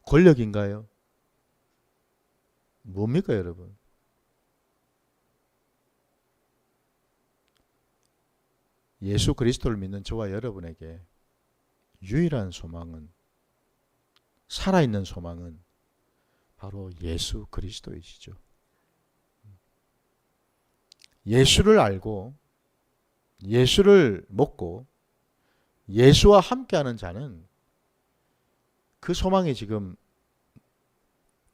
권력인가요? 뭡니까 여러분? 예수 그리스도를 믿는 저와 여러분에게 유일한 소망은, 살아있는 소망은 바로 예수 그리스도이시죠. 예수를 알고 예수를 먹고 예수와 함께하는 자는 그 소망이 지금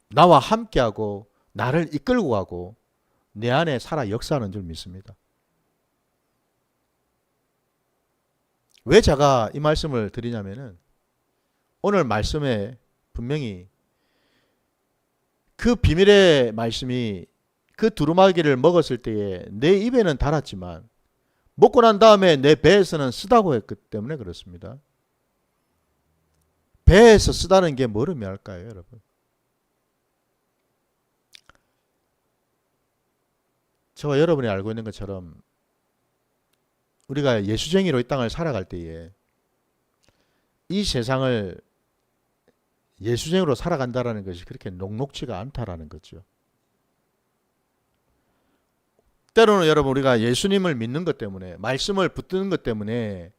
나와 함께하고 나를 이끌고 가고 내 안에 살아 역사하는 줄 믿습니다. 왜 제가 이 말씀을 드리냐면은 오늘 말씀에 분명히 그 비밀의 말씀이 그 두루마기를 먹었을 때에 내 입에는 달았지만 먹고 난 다음에 내 배에서는 쓰다고 했기 때문에 그렇습니다. 배에서 쓰다는 게 뭐를 의미할까요, 여러분? 저와 여러분이 알고 있는 것처럼 우리가 예수쟁이로 이 땅을 살아갈 때에 이 세상을 예수쟁이로 살아간다라는 것이 그렇게 녹록지가 않다라는 거죠. 때로는 여러분 우리가 예수님을 믿는 것 때문에 말씀을 붙드는 것 때문에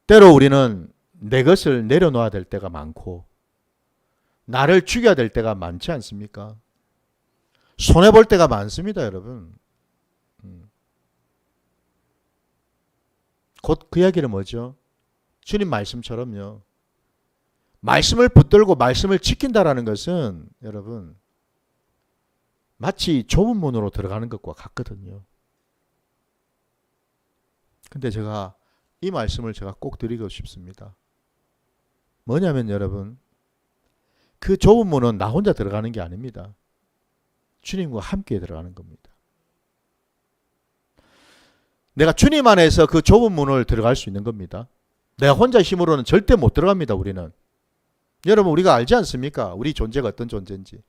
때로 우리는 내 것을 내려놓아야 될 때가 많고 나를 죽여야 될 때가 많지 않습니까? 손해볼 때가 많습니다, 여러분. 곧 그 이야기는 뭐죠? 주님 말씀처럼요. 말씀을 붙들고 말씀을 지킨다라는 것은 여러분 마치 좁은 문으로 들어가는 것과 같거든요. 근데 제가 이 말씀을 제가 꼭 드리고 싶습니다. 뭐냐면 여러분 그 좁은 문은 나 혼자 들어가는 게 아닙니다. 주님과 함께 들어가는 겁니다. 내가 주님 안에서 그 좁은 문을 들어갈 수 있는 겁니다. 내가 혼자 힘으로는 절대 못 들어갑니다. 우리는. 여러분 우리가 알지 않습니까? 우리 존재가 어떤 존재인지.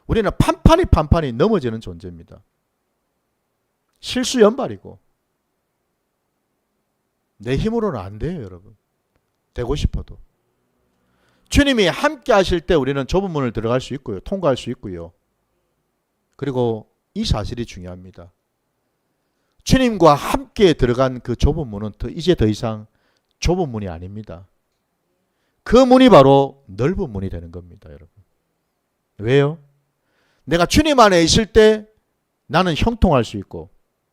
우리는 판판이 넘어지는 존재입니다. 실수연발이고 내 힘으로는 안 돼요, 여러분. 되고 싶어도. 주님이 함께 하실 때 우리는 좁은 문을 들어갈 수 있고요. 통과할 수 있고요. 그리고 이 사실이 중요합니다. 주님과 함께 들어간 그 좁은 문은 이제 더 이상 좁은 문이 아닙니다. 그 문이 바로 넓은 문이 되는 겁니다, 여러분. 왜요? 내가 주님 안에 있을 때 나는 형통할 수 있고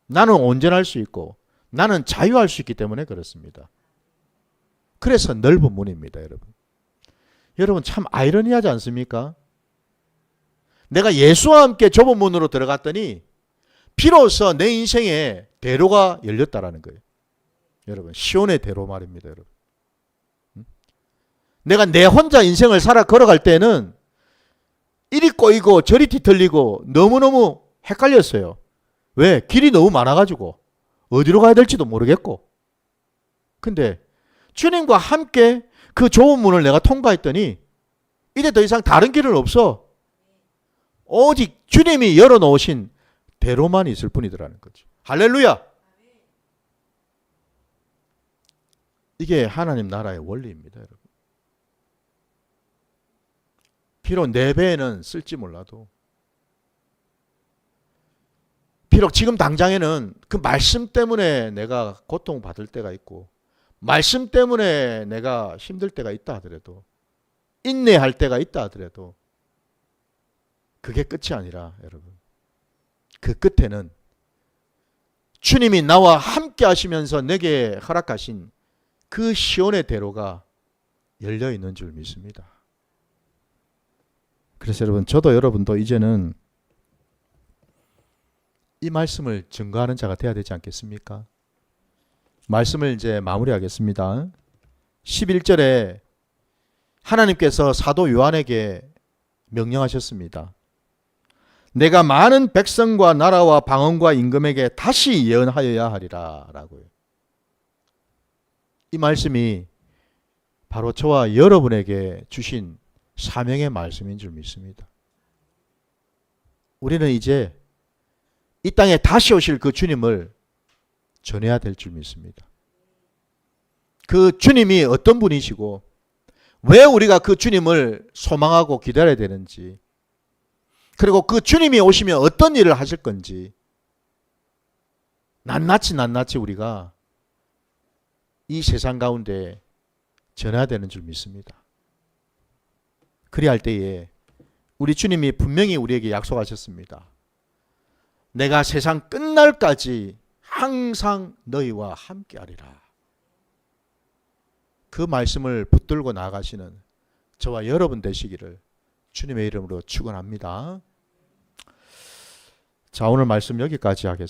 나는 온전할 수 있고 나는 자유할 수 있기 때문에 그렇습니다. 그래서 넓은 문입니다, 여러분. 여러분 참 아이러니하지 않습니까? 내가 예수와 함께 좁은 문으로 들어갔더니 비로소 내 인생에 대로가 열렸다라는 거예요. 여러분 시온의 대로 말입니다, 여러분. 내가 내 혼자 인생을 살아 걸어갈 때는 이리 꼬이고 저리 뒤틀리고 너무너무 헷갈렸어요. 왜? 길이 너무 많아가지고 어디로 가야 될지도 모르겠고. 근데 주님과 함께 그 좁은 문을 내가 통과했더니 이제 더 이상 다른 길은 없어. 오직 주님이 열어놓으신 대로만 있을 뿐이더라는 거죠. 할렐루야! 이게 하나님 나라의 원리입니다, 여러분. 비록 내 배에는 쓸지 몰라도 비록 지금 당장에는 그 말씀 때문에 내가 고통받을 때가 있고 말씀 때문에 내가 힘들 때가 있다 하더라도 인내할 때가 있다 하더라도 그게 끝이 아니라 여러분 그 끝에는 주님이 나와 함께 하시면서 내게 허락하신 그 시온의 대로가 열려 있는 줄 믿습니다. 그래서 여러분 저도 여러분도 이제는 이 말씀을 증거하는 자가 돼야 되지 않겠습니까? 말씀을 이제 마무리하겠습니다. 11절에 하나님께서 사도 요한에게 명령하셨습니다. 내가 많은 백성과 나라와 방언과 임금에게 다시 예언하여야 하리라 라고요. 이 말씀이 바로 저와 여러분에게 주신 사명의 말씀인 줄 믿습니다. 우리는 이제 이 땅에 다시 오실 그 주님을 전해야 될 줄 믿습니다. 그 주님이 어떤 분이시고 왜 우리가 그 주님을 소망하고 기다려야 되는지 그리고 그 주님이 오시면 어떤 일을 하실 건지 낱낱이 우리가 이 세상 가운데 전해야 되는 줄 믿습니다. 그리할 때에 우리 주님이 분명히 우리에게 약속하셨습니다. 내가 세상 끝날까지 항상 너희와 함께하리라. 그 말씀을 붙들고 나아가시는 저와 여러분 되시기를 주님의 이름으로 축원합니다. 자, 오늘 말씀 여기까지 하겠습니다.